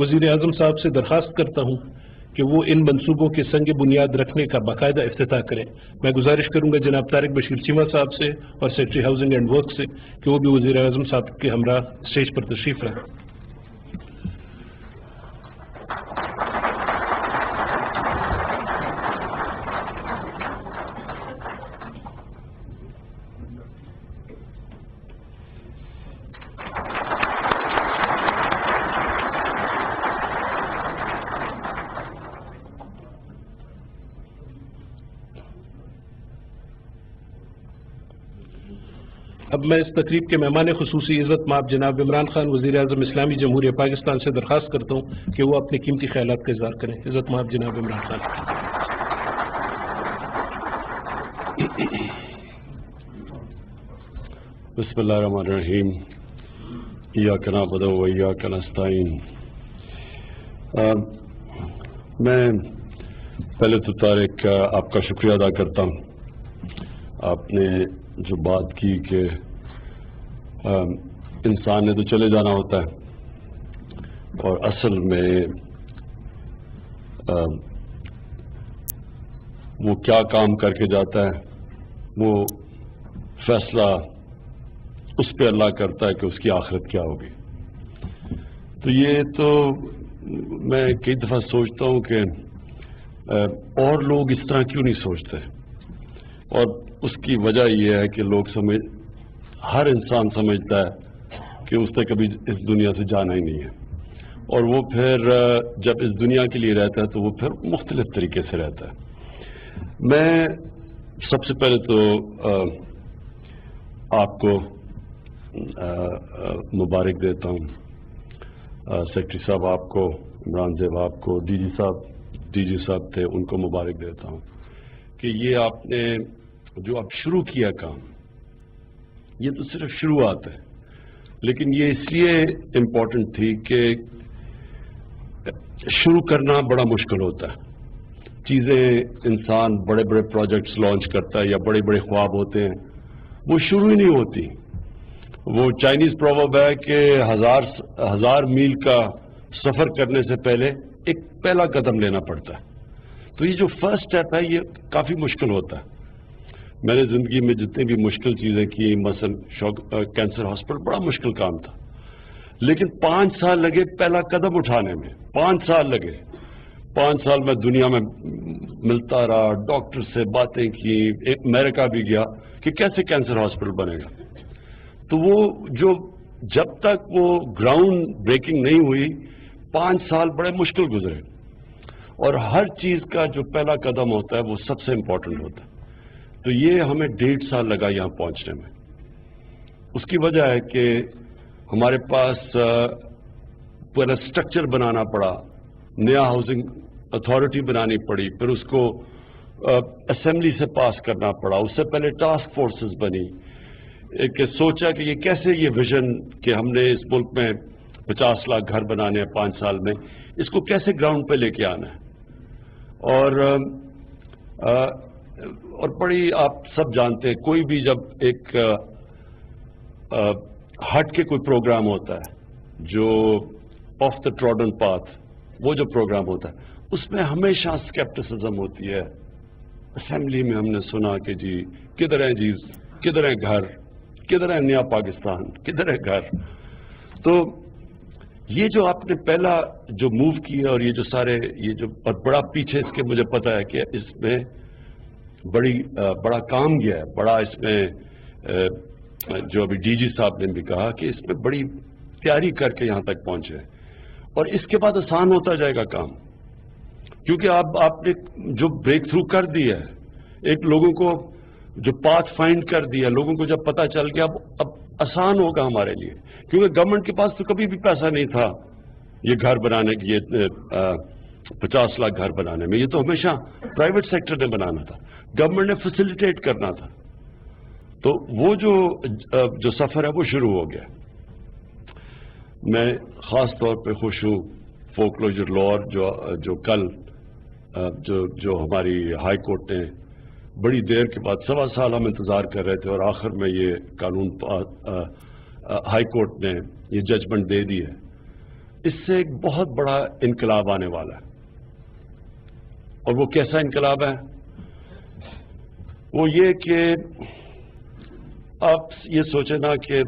وزیر اعظم صاحب سے درخواست کرتا ہوں کہ وہ ان منصوبوں کے سنگ بنیاد رکھنے کا باقاعدہ افتتاح کریں۔ میں گزارش کروں گا جناب طارق بشیر چیمہ صاحب سے اور سیکرٹری ہاؤسنگ اینڈ ورک سے کہ وہ بھی وزیر اعظم صاحب کے ہمراہ اسٹیج پر تشریف رکھیں۔ اب میں اس تقریب کے مہمان خصوصی عزت مآب جناب عمران خان وزیر اعظم اسلامی جمہوریہ پاکستان سے درخواست کرتا ہوں کہ وہ اپنے قیمتی خیالات کا اظہار کریں۔ عزت مآب جناب عمران خان۔ بسم اللہ الرحمن الرحیم۔ ایاک نعبد و ایاک نستعین۔ میں پہلے تو طارق آپ کا شکریہ ادا کرتا ہوں۔ آپ نے جو بات کی کہ انسان نے تو چلے جانا ہوتا ہے اور اصل میں وہ کیا کام کر کے جاتا ہے وہ فیصلہ اس پہ اللہ کرتا ہے کہ اس کی آخرت کیا ہوگی۔ تو یہ تو میں کئی دفعہ سوچتا ہوں کہ اور لوگ اس طرح کیوں نہیں سوچتے، اور اس کی وجہ یہ ہے کہ لوگ ہر انسان سمجھتا ہے کہ اس نے کبھی اس دنیا سے جانا ہی نہیں ہے، اور وہ پھر جب اس دنیا کے لیے رہتا ہے تو وہ پھر مختلف طریقے سے رہتا ہے۔ میں سب سے پہلے تو آپ کو مبارک دیتا ہوں، سیکرٹری صاحب آپ کو، عمران زیب آپ کو، ڈی جی صاحب تھے ان کو مبارک دیتا ہوں کہ یہ آپ نے جو اب شروع کیا کام، یہ تو صرف شروعات ہے، لیکن یہ اس لیے امپورٹنٹ تھی کہ شروع کرنا بڑا مشکل ہوتا ہے۔ چیزیں انسان بڑے بڑے پروجیکٹس لانچ کرتا ہے یا بڑے بڑے خواب ہوتے ہیں، وہ شروع ہی نہیں ہوتی۔ وہ چائنیز پروورب ہے کہ ہزار میل کا سفر کرنے سے پہلے ایک پہلا قدم لینا پڑتا ہے۔ تو یہ جو فرسٹ اسٹیپ ہے یہ کافی مشکل ہوتا ہے۔ میں نے زندگی میں جتنی بھی مشکل چیزیں کی، مثلا کینسر ہاسپٹل بڑا مشکل کام تھا، لیکن 5 سال لگے پہلا قدم اٹھانے میں، 5 سال لگے۔ 5 سال میں دنیا میں ملتا رہا، ڈاکٹر سے باتیں کی، امریکہ بھی گیا کہ کیسے کینسر ہاسپٹل بنے گا۔ تو وہ جو جب تک وہ گراؤنڈ بریکنگ نہیں ہوئی، 5 سال بڑے مشکل گزرے، اور ہر چیز کا جو پہلا قدم ہوتا ہے وہ سب سے امپورٹنٹ ہوتا ہے۔ تو یہ ہمیں 1.5 سال لگا یہاں پہنچنے میں۔ اس کی وجہ ہے کہ ہمارے پاس پورا اسٹرکچر بنانا پڑا، نیا ہاؤسنگ اتھارٹی بنانی پڑی، پھر اس کو اسمبلی سے پاس کرنا پڑا، اس سے پہلے ٹاسک فورسز بنی، کہ سوچا کہ یہ کیسے یہ ویژن کہ ہم نے اس ملک میں 50 لاکھ گھر بنانے ہیں 5 سال میں، اس کو کیسے گراؤنڈ پہ لے کے آنا ہے۔ اور بڑی آپ سب جانتے ہیں، کوئی بھی جب ایک ہٹ کے کوئی پروگرام ہوتا ہے جو آف دا ٹراڈن پاتھ، وہ جو پروگرام ہوتا ہے اس میں ہمیشہ اسکیپٹسزم ہوتی ہے۔ اسمبلی میں ہم نے سنا کہ جی کدھر ہیں، جی کدھر ہیں گھر، کدھر ہے نیا پاکستان، کدھر ہے گھر۔ تو یہ جو آپ نے پہلا جو موو کیا، اور یہ جو سارے یہ جو بڑا پیچھے اس کے مجھے پتا ہے کہ اس میں بڑا کام گیا ہے، بڑا اس میں جو ابھی ڈی جی صاحب نے بھی کہا کہ اس میں بڑی تیاری کر کے یہاں تک پہنچے، اور اس کے بعد آسان ہوتا جائے گا کام، کیونکہ آپ نے جو بریک تھرو کر دیا ہے، ایک لوگوں کو جو پاتھ فائنڈ کر دیا، لوگوں کو جب پتہ چل گیا اب آسان ہوگا ہمارے لیے، کیونکہ گورنمنٹ کے پاس تو کبھی بھی پیسہ نہیں تھا یہ گھر بنانے کی، 50 لاکھ گھر بنانے میں، یہ تو ہمیشہ پرائیویٹ سیکٹر نے بنانا تھا، گورنمنٹ نے فیسیلیٹیٹ کرنا تھا۔ تو وہ جو سفر ہے وہ شروع ہو گیا۔ میں خاص طور پہ خوش ہوں فورکلوجر لا جو کل جو ہماری ہائی کورٹ نے بڑی دیر کے بعد 1.25 سال ہم انتظار کر رہے تھے، اور آخر میں یہ قانون ہائی کورٹ نے یہ ججمنٹ دے دی ہے۔ اس سے ایک بہت بڑا انقلاب آنے والا ہے. اور وہ کیسا انقلاب ہے؟ وہ یہ کہ آپ یہ سوچیں نا کہ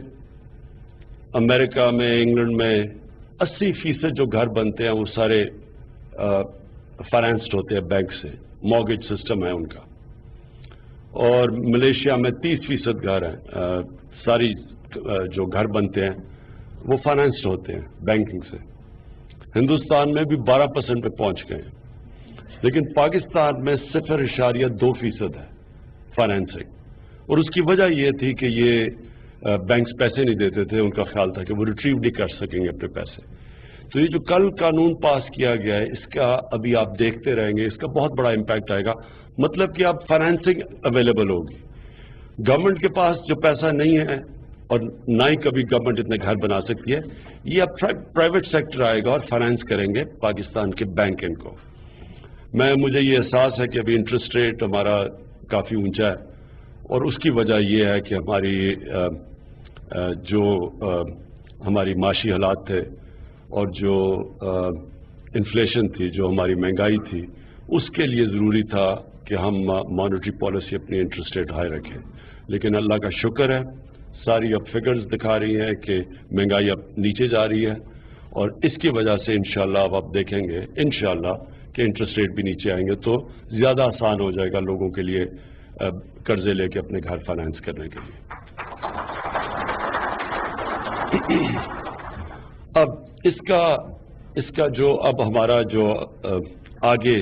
امریکہ میں، انگلینڈ میں 80% جو گھر بنتے ہیں وہ سارے فائنانسڈ ہوتے ہیں بینک سے، مارگیج سسٹم ہے ان کا. اور ملیشیا میں 30% گھر ہیں، ساری جو گھر بنتے ہیں وہ فائنانسڈ ہوتے ہیں بینکنگ سے. ہندوستان میں بھی 12% پہ پہنچ گئے ہیں، لیکن پاکستان میں 0.2% ہے فائنینسنگ. اور اس کی وجہ یہ تھی کہ یہ بینکس پیسے نہیں دیتے تھے، ان کا خیال تھا کہ وہ ریٹریو نہیں کر سکیں گے اپنے پیسے. تو یہ جو کل قانون پاس کیا گیا ہے، اس کا ابھی آپ دیکھتے رہیں گے، اس کا بہت بڑا امپیکٹ آئے گا. مطلب کہ اب فائنینسنگ اویلیبل ہوگی. گورنمنٹ کے پاس جو پیسہ نہیں ہے اور نہ ہی کبھی گورنمنٹ اتنے گھر بنا سکتی ہے، یہ اب پرائیویٹ سیکٹر آئے گا اور فائنانس کریں گے پاکستان کے بینک ان کو. مجھے یہ احساس ہے کہ ابھی انٹرسٹ ریٹ ہمارا کافی اونچا ہے، اور اس کی وجہ یہ ہے کہ ہماری جو ہماری معاشی حالات تھے اور جو انفلیشن تھی، جو ہماری مہنگائی تھی، اس کے لیے ضروری تھا کہ ہم مانیٹری پالیسی اپنی انٹرسٹ ریٹ ہائی رکھیں. لیکن اللہ کا شکر ہے، ساری اب فگرز دکھا رہی ہیں کہ مہنگائی اب نیچے جا رہی ہے، اور اس کی وجہ سے انشاءاللہ اب آپ دیکھیں گے انشاءاللہ کہ انٹرسٹ ریٹ بھی نیچے آئیں گے، تو زیادہ آسان ہو جائے گا لوگوں کے لیے قرضے لے کے اپنے گھر فائنانس کرنے کے لیے. اب اس کا جو اب ہمارا جو آگے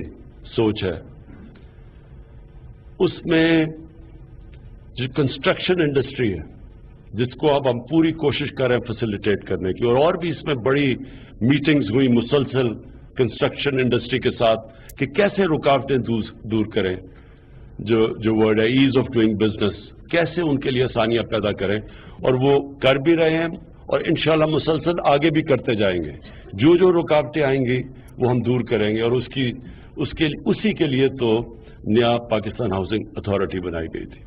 سوچ ہے، اس میں جو کنسٹرکشن انڈسٹری ہے، جس کو اب ہم پوری کوشش کر رہے ہیں فیسیلیٹیٹ کرنے کی، اور بھی اس میں بڑی میٹنگز ہوئی مسلسل کنسٹرکشن انڈسٹری کے ساتھ کہ کیسے رکاوٹیں دور کریں. جو ورڈ ہے ایز آف ڈوئنگ بزنس، کیسے ان کے لیے آسانیاں پیدا کریں، اور وہ کر بھی رہے ہیں اور انشاءاللہ مسلسل آگے بھی کرتے جائیں گے. جو رکاوٹیں آئیں گی وہ ہم دور کریں گے، اور اسی کے لیے تو نیا پاکستان ہاؤسنگ اتھارٹی بنائی گئی تھی.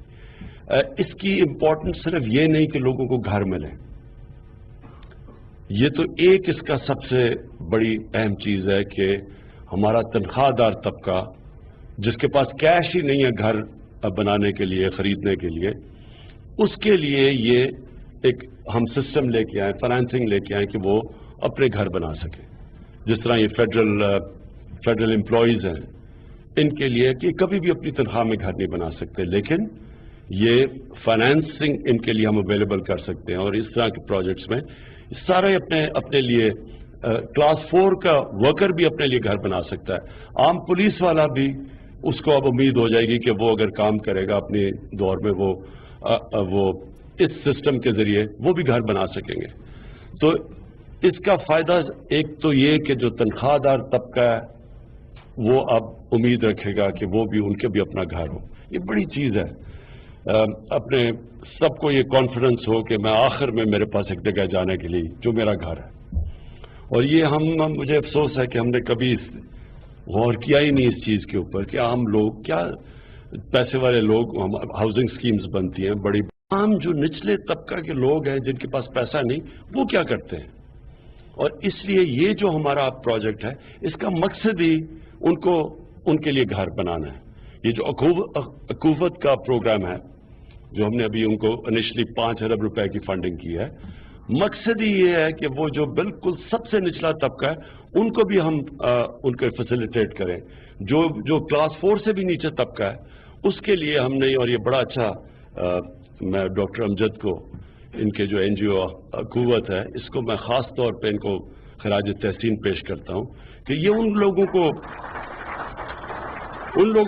اس کی امپورٹنس صرف یہ نہیں کہ لوگوں کو گھر ملے، یہ تو ایک اس کا سب سے بڑی اہم چیز ہے کہ ہمارا تنخواہ دار طبقہ جس کے پاس کیش ہی نہیں ہے گھر بنانے کے لیے، خریدنے کے لیے، اس کے لیے یہ ایک ہم سسٹم لے کے آئیں، فائنانسنگ لے کے آئیں کہ وہ اپنے گھر بنا سکیں. جس طرح یہ فیڈرل امپلائیز ہیں، ان کے لیے کہ کبھی بھی اپنی تنخواہ میں گھر نہیں بنا سکتے، لیکن یہ فائنانسنگ ان کے لیے ہم اویلیبل کر سکتے ہیں. اور اس طرح کے پروجیکٹس میں سارے اپنے لیے کلاس 4 کا ورکر بھی اپنے لیے گھر بنا سکتا ہے. عام پولیس والا بھی، اس کو اب امید ہو جائے گی کہ وہ اگر کام کرے گا اپنے دور میں، وہ اس سسٹم کے ذریعے وہ بھی گھر بنا سکیں گے. تو اس کا فائدہ ایک تو یہ کہ جو تنخواہ دار طبقہ ہے وہ اب امید رکھے گا کہ وہ بھی، ان کے بھی اپنا گھر ہو. یہ بڑی چیز ہے. اپنے سب کو یہ کانفیڈنس ہو کہ میں آخر میں میرے پاس ایک جگہ جانے کے لیے جو میرا گھر ہے. اور یہ مجھے افسوس ہے کہ ہم نے کبھی غور کیا ہی نہیں اس چیز کے اوپر کہ عام لوگ، کیا پیسے والے لوگ، ہاؤسنگ سکیمز بنتی ہیں بڑی، عام جو نچلے طبقہ کے لوگ ہیں جن کے پاس پیسہ نہیں، وہ کیا کرتے ہیں. اور اس لیے یہ جو ہمارا پروجیکٹ ہے، اس کا مقصد ہی ان کے لیے گھر بنانا ہے. یہ جو اکوفت کا پروگرام ہے، جو ہم نے ابھی ان کو انیشلی 5 ارب روپے کی فنڈنگ کی ہے، مقصد ہی یہ ہے کہ وہ جو بالکل سب سے نچلا طبقہ ہے ان کو بھی ہم ان کو فیسیلیٹیٹ کریں. جو کلاس 4 سے بھی نیچے طبقہ ہے اس کے لیے ہم نے، اور یہ بڑا اچھا، میں ڈاکٹر امجد کو، ان کے جو NGO قوت ہے، اس کو میں خاص طور پہ ان کو خراج تحسین پیش کرتا ہوں کہ یہ ان لوگوں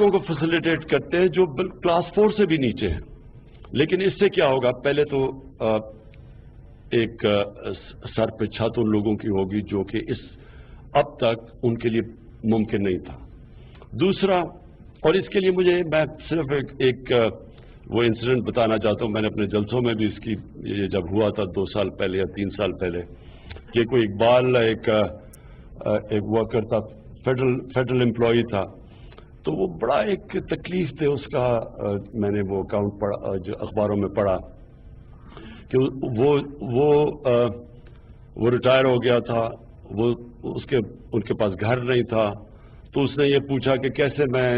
کو فیسیلیٹیٹ کرتے ہیں جو کلاس 4 سے بھی نیچے ہیں. لیکن اس سے کیا ہوگا؟ پہلے تو ایک سر پہ چھت ان لوگوں کی ہوگی جو کہ اب تک ان کے لیے ممکن نہیں تھا. دوسرا، اور اس کے لیے میں صرف ایک وہ انسیڈنٹ بتانا چاہتا ہوں. میں نے اپنے جلسوں میں بھی اس کی، یہ جب ہوا تھا 2 سال پہلے یا 3 سال پہلے، کہ کوئی اقبال ایک ورکر تھا، فیڈرل امپلائی تھا، تو وہ بڑا ایک تکلیف تھے اس کا. میں نے وہ اکاؤنٹ پڑھا، جو اخباروں میں پڑھا کہ وہ ریٹائر ہو گیا تھا وہ ان کے پاس گھر نہیں تھا، تو اس نے یہ پوچھا کہ کیسے میں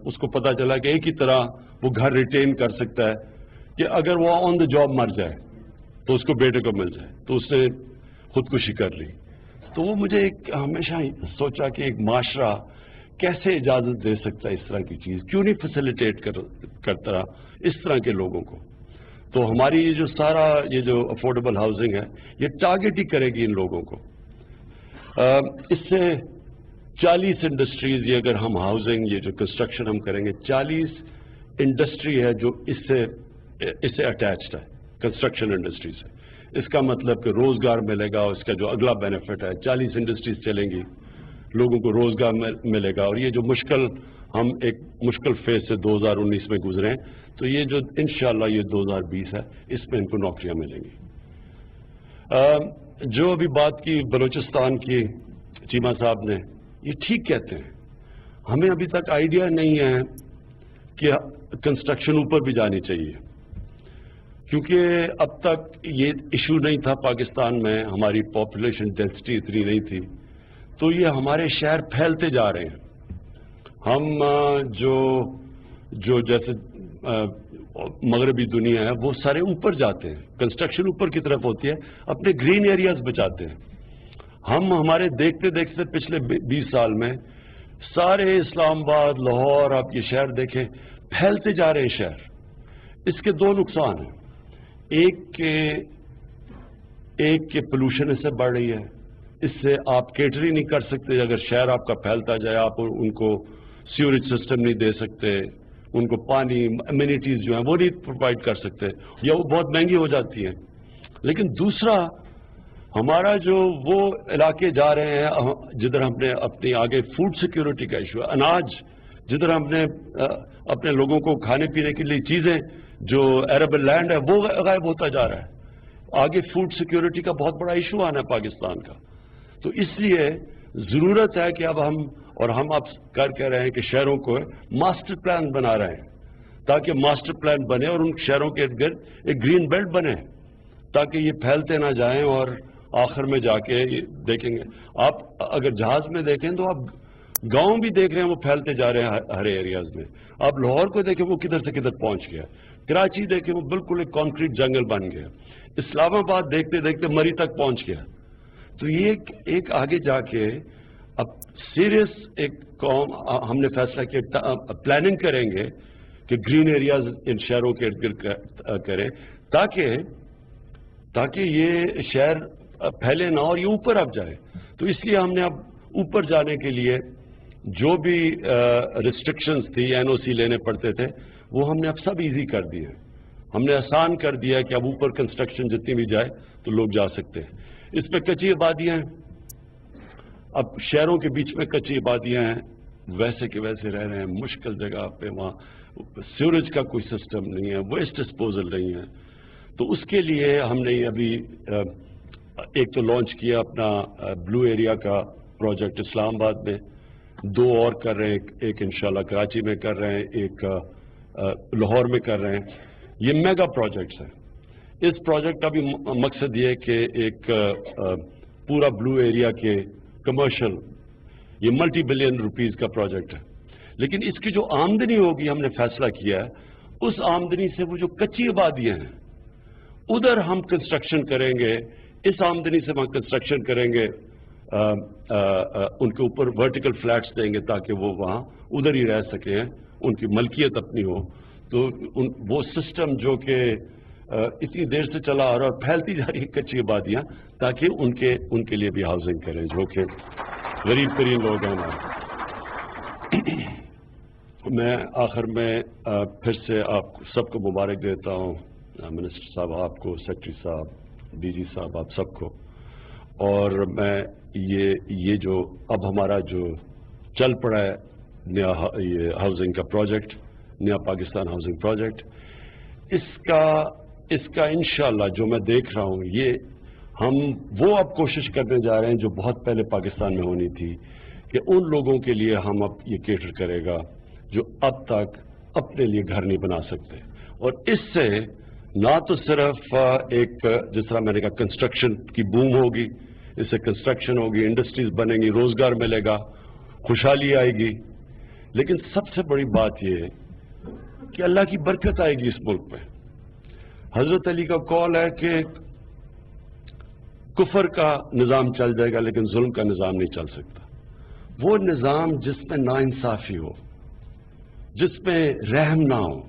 اس کو پتا چلا کہ ایک ہی طرح وہ گھر ریٹین کر سکتا ہے کہ اگر وہ آن دا جاب مر جائے تو اس کو بیٹے کو مل جائے، تو اس نے خودکشی کر لی۔ تو وہ مجھے ہمیشہ سوچا کہ ایک معاشرہ کیسے اجازت دے سکتا ہے اس طرح کی چیز، کیوں نہیں فیسیلیٹیٹ کرتا رہا اس طرح کے لوگوں کو۔ تو ہماری یہ جو سارا یہ جو افورڈیبل ہاؤسنگ ہے یہ ٹارگٹ ہی کرے گی ان لوگوں کو۔ اس سے 40 انڈسٹریز، یہ اگر ہم ہاؤسنگ یہ جو کنسٹرکشن ہم کریں گے، 40 انڈسٹری ہے جو اس سے اٹیچڈ ہے، کنسٹرکشن انڈسٹری سے۔ اس کا مطلب کہ روزگار ملے گا، اس کا جو اگلا بینیفٹ ہے 40 انڈسٹریز چلیں گی، لوگوں کو روزگار ملے گا، اور یہ جو ہم ایک مشکل فیز سے 2019 میں گزرے ہیں، تو یہ جو انشاءاللہ یہ 2020 ہے اس میں ان کو نوکریاں ملیں گی۔ جو ابھی بات کی بلوچستان کی چیمہ صاحب نے، یہ ٹھیک کہتے ہیں، ہمیں ابھی تک آئیڈیا نہیں ہے کہ کنسٹرکشن اوپر بھی جانی چاہیے، کیونکہ اب تک یہ ایشو نہیں تھا پاکستان میں، ہماری پاپولیشن ڈینسٹی اتنی نہیں تھی، تو یہ ہمارے شہر پھیلتے جا رہے ہیں۔ ہم جو جیسے مغربی دنیا ہے وہ سارے اوپر جاتے ہیں، کنسٹرکشن اوپر کی طرف ہوتی ہے، اپنے گرین ایریاز بچاتے ہیں۔ ہم ہمارے دیکھتے دیکھتے پچھلے 20 سال میں سارے اسلام آباد، لاہور، آپ یہ شہر دیکھیں، پھیلتے جا رہے ہیں شہر۔ اس کے 2 نقصان ہیں، ایک کے پولوشن اس سے بڑھ رہی ہے، اس سے آپ کیٹر ہی نہیں کر سکتے، اگر شہر آپ کا پھیلتا جائے، آپ ان کو سیوریج سسٹم نہیں دے سکتے، ان کو پانی، امینٹیز جو ہیں وہ نہیں پرووائڈ کر سکتے، یا وہ بہت مہنگی ہو جاتی ہیں۔ لیکن دوسرا، ہمارا جو وہ علاقے جا رہے ہیں جدھر ہم نے اپنی آگے فوڈ سیکیورٹی کا ایشو ہے، اناج، جدھر ہم نے اپنے لوگوں کو کھانے پینے کے لیے چیزیں، جو ایربل لینڈ ہے وہ غائب ہوتا جا رہا ہے، آگے فوڈ سیکیورٹی کا بہت بڑا ایشو آنا ہے پاکستان کا۔ تو اس لیے ضرورت ہے کہ اب ہم اب کہہ رہے ہیں کہ شہروں کو ماسٹر پلان بنا رہے ہیں، تاکہ ماسٹر پلان بنے اور ان شہروں کے ارد گرد ایک گرین بیلٹ بنے، تاکہ یہ پھیلتے نہ جائیں، اور آخر میں جا کے دیکھیں گے آپ اگر جہاز میں دیکھیں تو آپ گاؤں بھی دیکھ رہے ہیں وہ پھیلتے جا رہے ہیں ہر ایریاز میں۔ آپ لاہور کو دیکھیں وہ کدھر سے کدھر پہنچ گیا، کراچی دیکھیں وہ بالکل ایک کانکریٹ جنگل بن گیا، اسلام آباد دیکھتے دیکھتے مری تک پہنچ گیا۔ تو یہ ایک آگے جا کے اب سیریس ایک قوم ہم نے فیصلہ کیا، پلاننگ کریں گے کہ گرین ایریاز ان شہروں کے ارد گرد کریں، تاکہ یہ شہر پھیلے نہ اور یہ اوپر اب جائے۔ تو اس لیے ہم نے اب اوپر جانے کے لیے جو بھی ریسٹرکشنز تھی، این او سی لینے پڑتے تھے، وہ ہم نے اب سب ایزی کر دیے، ہم نے آسان کر دیا کہ اب اوپر کنسٹرکشن جتنی بھی جائے تو لوگ جا سکتے ہیں۔ اس پہ کچی آبادیاں ہیں، اب شہروں کے بیچ میں کچی آبادیاں ہیں، ویسے کے ویسے رہ رہے ہیں، مشکل جگہ پہ، وہاں سیوریج کا کوئی سسٹم نہیں ہے، ویسٹ ڈسپوزل نہیں ہے۔ تو اس کے لیے ہم نے ابھی ایک تو لانچ کیا اپنا بلو ایریا کا پروجیکٹ اسلام آباد میں، 2 اور کر رہے ہیں، ایک انشاءاللہ کراچی میں کر رہے ہیں، ایک لاہور میں کر رہے ہیں۔ یہ میگا پروجیکٹس ہیں۔ اس پروجیکٹ کا بھی مقصد یہ ہے کہ ایک پورا بلو ایریا کے کمرشل، یہ ملٹی بلین روپیز کا پروجیکٹ ہے، لیکن اس کی جو آمدنی ہوگی ہم نے فیصلہ کیا ہے، اس آمدنی سے وہ جو کچی آبادیاں ہیں ادھر ہم کنسٹرکشن کریں گے، اس آمدنی سے ہم کنسٹرکشن کریں گے، ان کے اوپر ورٹیکل فلیٹس دیں گے تاکہ وہ وہاں ادھر ہی رہ سکیں، ان کی ملکیت اپنی ہو۔ تو وہ سسٹم جو کہ اتنی دیر سے چلا آ رہا ہے اور پھیلتی جا رہی ہے کچی آبادیاں، تاکہ ان کے لیے بھی ہاؤسنگ کریں جو کہ غریب ترین لوگ ہیں ہمارے۔ میں آخر میں پھر سے آپ سب کو مبارک دیتا ہوں، منسٹر صاحب آپ کو، سیکرٹری صاحب، ڈی جی صاحب، آپ سب کو، اور میں یہ جو اب ہمارا جو چل پڑا ہے نیا یہ ہاؤسنگ کا پروجیکٹ، نیا پاکستان ہاؤسنگ پروجیکٹ، اس کا انشاءاللہ جو میں دیکھ رہا ہوں، یہ ہم وہ اب کوشش کرنے جا رہے ہیں جو بہت پہلے پاکستان میں ہونی تھی، کہ ان لوگوں کے لیے ہم اب یہ کیٹر کرے گا جو اب تک اپنے لیے گھر نہیں بنا سکتے، اور اس سے نہ تو صرف ایک جس طرح میں نے کہا کنسٹرکشن کی بوم ہوگی، اس سے کنسٹرکشن ہوگی, انڈسٹریز بنیں گی, روزگار ملے گا, خوشحالی آئے گی. لیکن سب سے بڑی بات یہ ہے کہ اللہ کی برکت آئے گی اس ملک میں. حضرت علی کا قول ہے کہ کفر کا نظام چل جائے گا لیکن ظلم کا نظام نہیں چل سکتا. وہ نظام جس میں ناانصافی ہو, جس میں رحم نہ ہو,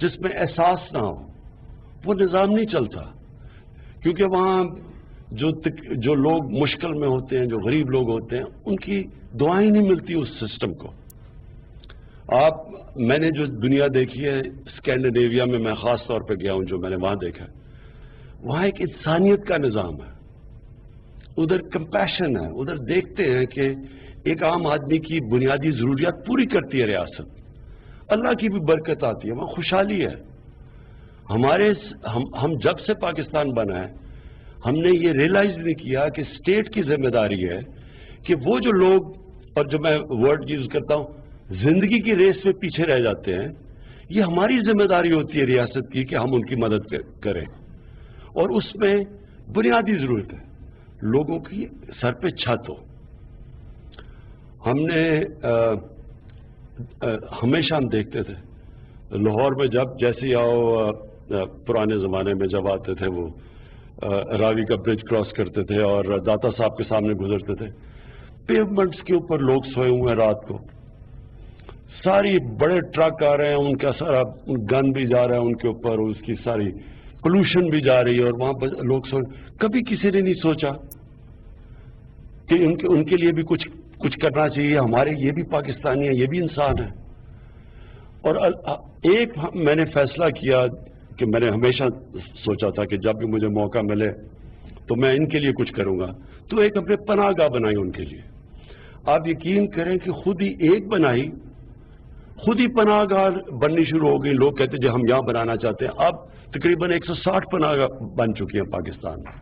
جس میں احساس نہ ہو, وہ نظام نہیں چلتا. کیونکہ وہاں جو لوگ مشکل میں ہوتے ہیں, جو غریب لوگ ہوتے ہیں, ان کی دعائیں نہیں ملتی اس سسٹم کو. میں نے جو دنیا دیکھی ہے اسکینڈینیویا میں خاص طور پہ گیا ہوں, جو میں نے وہاں دیکھا ہے, وہاں ایک انسانیت کا نظام ہے, ادھر کمپیشن ہے, ادھر دیکھتے ہیں کہ ایک عام آدمی کی بنیادی ضروریات پوری کرتی ہے ریاست, اللہ کی بھی برکت آتی ہے, وہاں خوشحالی ہے. ہم جب سے پاکستان بنا ہے ہم نے یہ ریئلائز نہیں کیا کہ اسٹیٹ کی ذمہ داری ہے کہ وہ جو لوگ, اور جو میں ورڈ یوز کرتا ہوں, زندگی کی ریس میں پیچھے رہ جاتے ہیں, یہ ہماری ذمہ داری ہوتی ہے ریاست کی کہ ہم ان کی مدد کریں. اور اس میں بنیادی ضرورت ہے لوگوں کی سر پہ چھت ہو. ہم نے ہمیشہ ہم دیکھتے تھے لاہور میں, جب جیسے آؤ پرانے زمانے میں جب آتے تھے وہ راوی کا برج کراس کرتے تھے اور داتا صاحب کے سامنے گزرتے تھے, پیومنٹس کے اوپر لوگ سوئے ہوئے ہیں رات کو, ساری بڑے ٹرک آ رہے ہیں, ان کا سارا گن بھی جا رہا ہے ان کے اوپر, اس کی ساری پولوشن بھی جا رہی ہے, اور وہاں لوگ سوئے. کبھی کسی نے نہیں سوچا کہ ان کے لیے بھی کچھ کرنا چاہیے. ہمارے یہ بھی پاکستانی ہیں, یہ بھی انسان ہیں. اور ایک میں نے فیصلہ کیا کہ میں نے ہمیشہ سوچا تھا کہ جب بھی مجھے موقع ملے تو میں ان کے لیے کچھ کروں گا, تو ایک اپنے پناہ گاہ بنائی ان کے لیے. آپ یقین کریں کہ خود ہی ایک بنائی, خود ہی پناہ گاہ بننی شروع ہو گئی. لوگ کہتے ہیں ہم یہاں بنانا چاہتے ہیں. اب تقریباً 160 پناہ گاہ بن چکی ہیں پاکستان میں.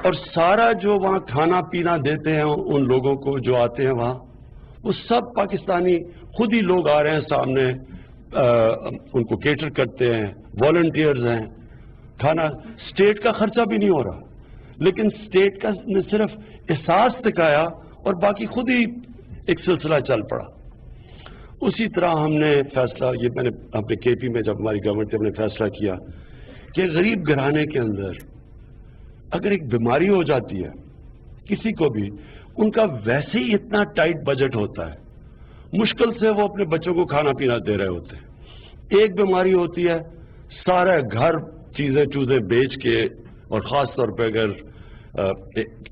اور سارا جو وہاں کھانا پینا دیتے ہیں ان لوگوں کو جو آتے ہیں وہاں, وہ سب پاکستانی خود ہی لوگ آ رہے ہیں سامنے, ان کو کیٹر کرتے ہیں, والنٹیئرز ہیں. کھانا اسٹیٹ کا خرچہ بھی نہیں ہو رہا, لیکن اسٹیٹ کا نے صرف احساس دکھایا اور باقی خود ہی ایک سلسلہ چل پڑا. اسی طرح ہم نے فیصلہ, یہ میں نے اپنے کے پی میں جب ہماری گورنمنٹ نے ہم نے فیصلہ کیا کہ غریب گھرانے کے اندر اگر ایک بیماری ہو جاتی ہے کسی کو بھی, ان کا ویسے ہی اتنا ٹائٹ بجٹ ہوتا ہے, مشکل سے وہ اپنے بچوں کو کھانا پینا دے رہے ہوتے ہیں. ایک بیماری ہوتی ہے, سارا گھر چیزیں بیچ کے, اور خاص طور پہ اگر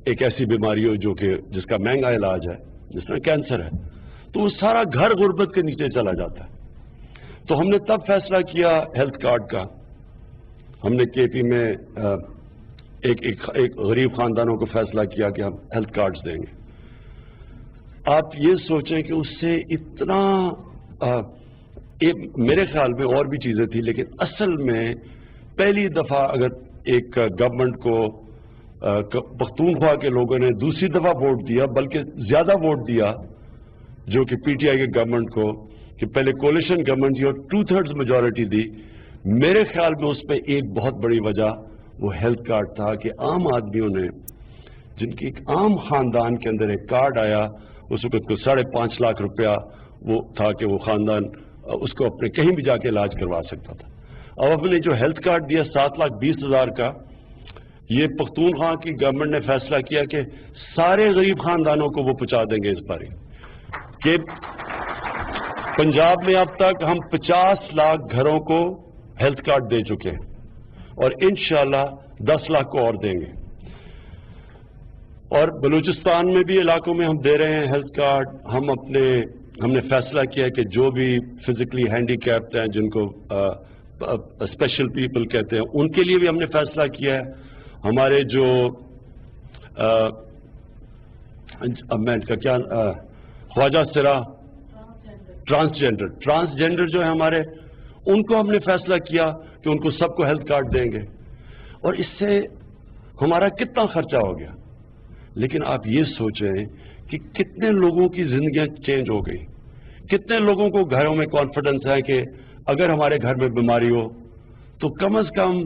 ایک ایسی بیماری ہو جو کہ جس کا مہنگا علاج ہے, جس میں کینسر ہے, تو وہ سارا گھر غربت کے نیچے چلا جاتا ہے. تو ہم نے تب فیصلہ کیا ہیلتھ کارڈ کا. ہم نے کے پی میں ایک غریب خاندانوں کو فیصلہ کیا کہ ہم ہیلتھ کارڈز دیں گے. آپ یہ سوچیں کہ اس سے اتنا میرے خیال میں اور بھی چیزیں تھیں, لیکن اصل میں پہلی دفعہ اگر ایک گورنمنٹ کو پختونخوا کے لوگوں نے دوسری دفعہ ووٹ دیا, بلکہ زیادہ ووٹ دیا جو کہ پی ٹی آئی کے گورنمنٹ کو, کہ پہلے کولیشن گورنمنٹ تھی اور 2/3 میجورٹی دی. میرے خیال میں اس پہ ایک بہت بڑی وجہ وہ ہیلتھ کارڈ تھا کہ عام آدمیوں نے, جن کی ایک عام خاندان کے اندر ایک کارڈ آیا, اس وقت کو 5.5 لاکھ روپیہ وہ تھا کہ وہ خاندان اس کو اپنے کہیں بھی جا کے علاج کروا سکتا تھا. اب ہم نے جو ہیلتھ کارڈ دیا 7,20,000 کا, یہ پختونخوا کی گورنمنٹ نے فیصلہ کیا کہ سارے غریب خاندانوں کو وہ پہنچا دیں گے اس باری. کہ پنجاب میں اب تک ہم 50 لاکھ گھروں کو ہیلتھ کارڈ دے چکے ہیں, اور انشاءاللہ 10 لاکھ کو اور دیں گے. اور بلوچستان میں بھی علاقوں میں ہم دے رہے ہیں ہیلتھ کارڈ. ہم نے فیصلہ کیا کہ جو بھی فزیکلی ہینڈی کیپڈ ہیں, جن کو اسپیشل پیپل کہتے ہیں, ان کے لیے بھی ہم نے فیصلہ کیا ہے. ہمارے جو میں کا کیا خواجہ سرا ٹرانسجینڈر جو ہے ہمارے, ان کو ہم نے فیصلہ کیا کہ ان کو سب کو ہیلتھ کارڈ دیں گے. اور اس سے ہمارا کتنا خرچہ ہو گیا. لیکن آپ یہ سوچیں کہ کتنے لوگوں کی زندگیاں چینج ہو گئی, کتنے لوگوں کو گھروں میں کانفیڈنس ہے کہ اگر ہمارے گھر میں بیماری ہو تو کم از کم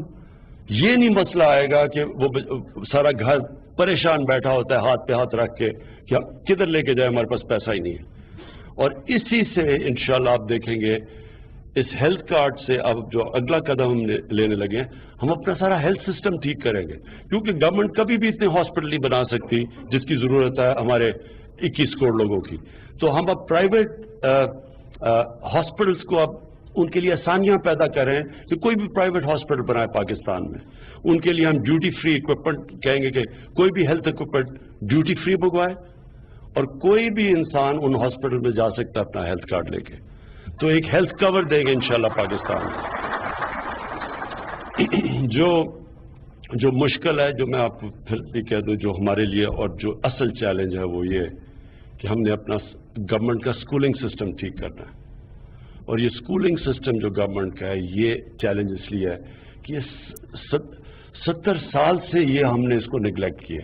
یہ نہیں مسئلہ آئے گا کہ وہ سارا گھر پریشان بیٹھا ہوتا ہے ہاتھ پہ ہاتھ رکھ کے کہ ہم کدھر لے کے جائیں، ہمارے پاس پیسہ ہی نہیں ہے. اور اسی سے انشاءاللہ آپ دیکھیں گے اس ہیلتھ کارڈ سے اب جو اگلا قدم ہم لینے لگے ہیں، ہم اپنا سارا ہیلتھ سسٹم ٹھیک کریں گے، کیونکہ گورنمنٹ کبھی بھی اتنے ہاسپٹل نہیں بنا سکتی جس کی ضرورت ہے ہمارے 21 کروڑ لوگوں کی. تو ہم اب پرائیویٹ ہاسپٹلس کو اب ان کے لیے آسانیاں پیدا کریں کہ کوئی بھی پرائیویٹ ہاسپٹل بنائے پاکستان میں. ان کے لیے ہم ڈیوٹی فری اکوپمنٹ کہیں گے کہ کوئی بھی ہیلتھ اکوپمنٹ ڈیوٹی فری منگوائے اور کوئی بھی انسان ان ہاسپٹل میں جا سکتا ہے اپنا ہیلتھ کارڈ لے کے. تو ایک ہیلتھ کور دیں گے انشاءاللہ پاکستان میں. جو مشکل ہے، جو میں آپ کو پھر بھی کہہ دوں، جو ہمارے لیے اور جو اصل چیلنج ہے وہ یہ کہ ہم نے اپنا گورنمنٹ کا اسکولنگ سسٹم ٹھیک کرنا ہے. اور یہ اسکولنگ سسٹم جو گورنمنٹ کا ہے، یہ چیلنج اس لیے ہے کہ یہ 70 سال سے یہ ہم نے اس کو نگلیکٹ کیا.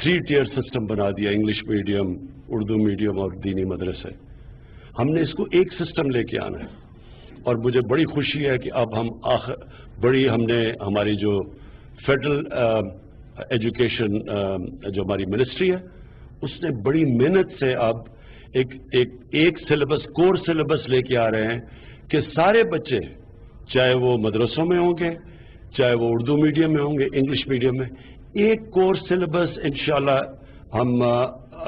3 ٹیئر سسٹم بنا دیا، انگلش میڈیم، اردو میڈیم اور دینی مدرسے. ہم نے اس کو ایک سسٹم لے کے آنا ہے. اور مجھے بڑی خوشی ہے کہ اب ہم نے ہماری جو فیڈرل ایجوکیشن جو ہماری منسٹری ہے، اس نے بڑی محنت سے اب ایک سلیبس، کور سلیبس لے کے آ رہے ہیں کہ سارے بچے، چاہے وہ مدرسوں میں ہوں گے، چاہے وہ اردو میڈیم میں ہوں گے، انگلش میڈیم میں، ایک کور سلیبس انشاءاللہ ہم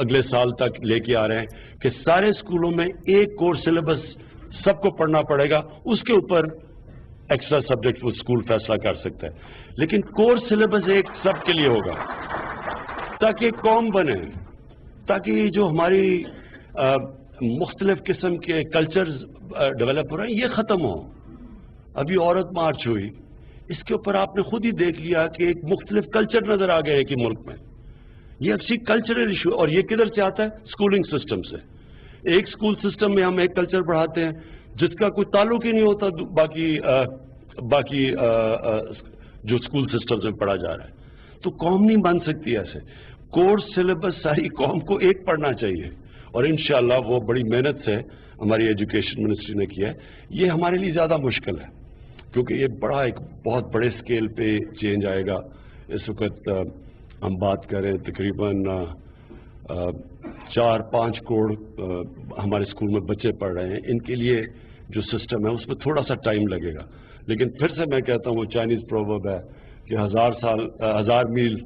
اگلے سال تک لے کے آ رہے ہیں کہ سارے اسکولوں میں ایک کور سلیبس سب کو پڑھنا پڑے گا. اس کے اوپر ایکسٹرا سبجیکٹ وہ اسکول فیصلہ کر سکتا ہے، لیکن کور سلیبس ایک سب کے لیے ہوگا تاکہ قوم بنے، تاکہ جو ہماری مختلف قسم کے کلچرز ڈیولپ ہو رہے ہیں یہ ختم ہو. ابھی عورت مارچ ہوئی، اس کے اوپر آپ نے خود ہی دیکھ لیا کہ ایک مختلف کلچر نظر آ گئے کہ ملک میں یہ اکثر کلچرل ایشو. اور یہ کدھر سے آتا ہے؟ اسکولنگ سسٹم سے. ایک اسکول سسٹم میں ہم ایک کلچر پڑھاتے ہیں جس کا کوئی تعلق ہی نہیں ہوتا باقی جو اسکول سسٹم میں پڑھا جا رہا ہے. تو قوم نہیں بن سکتی ایسے. کورس سلیبس ساری قوم کو ایک پڑھنا چاہیے، اور انشاءاللہ وہ بڑی محنت سے ہماری ایجوکیشن منسٹری نے کیا ہے. یہ ہمارے لیے زیادہ مشکل ہے کیونکہ یہ ایک بہت بڑے اسکیل پہ چینج آئے گا. اس وقت ہم بات کریں تقریباً 4-5 کروڑ ہمارے اسکول میں بچے پڑھ رہے ہیں. ان کے لیے جو سسٹم ہے اس میں تھوڑا سا ٹائم لگے گا، لیکن پھر سے میں کہتا ہوں وہ چائنیز پروورب ہے کہ 1000 میل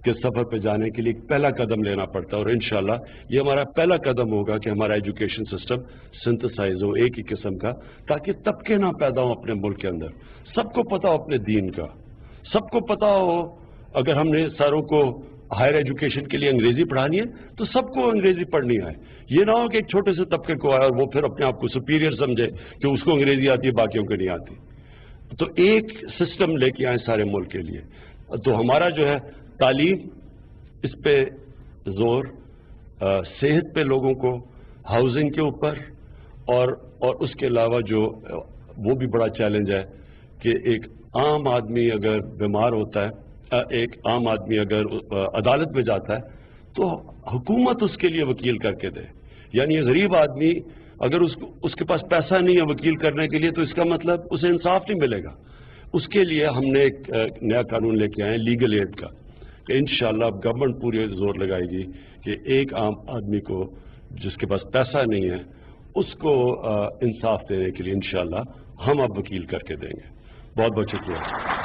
کے سفر پہ جانے کے لیے پہلا قدم لینا پڑتا ہے. اور انشاءاللہ یہ ہمارا پہلا قدم ہوگا کہ ہمارا ایجوکیشن سسٹم سنتھسائز ہو ایک ہی قسم کا، تاکہ طبقے نہ پیدا ہوں اپنے ملک کے اندر. سب کو پتا ہو اپنے دین کا، سب کو پتا ہو. اگر ہم نے ساروں کو ہائر ایجوکیشن کے لیے انگریزی پڑھانی ہے تو سب کو انگریزی پڑھنی ہے. یہ نہ ہو کہ ایک چھوٹے سے طبقے کو آئے اور وہ پھر اپنے آپ کو سپیریئر سمجھے کہ اس کو انگریزی آتی ہے باقیوں کو نہیں آتی. تو ایک سسٹم لے کے آئیں سارے ملک کے لیے. تو ہمارا جو ہے تعلیم، اس پہ زور، صحت پہ لوگوں کو، ہاؤسنگ کے اوپر، اور اس کے علاوہ جو وہ بھی بڑا چیلنج ہے کہ ایک عام آدمی اگر بیمار ہوتا ہے، ایک عام آدمی اگر عدالت میں جاتا ہے تو حکومت اس کے لیے وکیل کر کے دے. یعنی غریب آدمی اگر اس کے پاس پیسہ نہیں ہے وکیل کرنے کے لیے تو اس کا مطلب اسے انصاف نہیں ملے گا. اس کے لیے ہم نے ایک نیا قانون لے کے آئے ہیں لیگل ایڈ کا، کہ انشاءاللہ اب گورنمنٹ پوری زور لگائے گی کہ ایک عام آدمی کو جس کے پاس پیسہ نہیں ہے اس کو انصاف دینے کے لیے انشاءاللہ ہم اب وکیل کر کے دیں گے. بہت بہت شکریہ.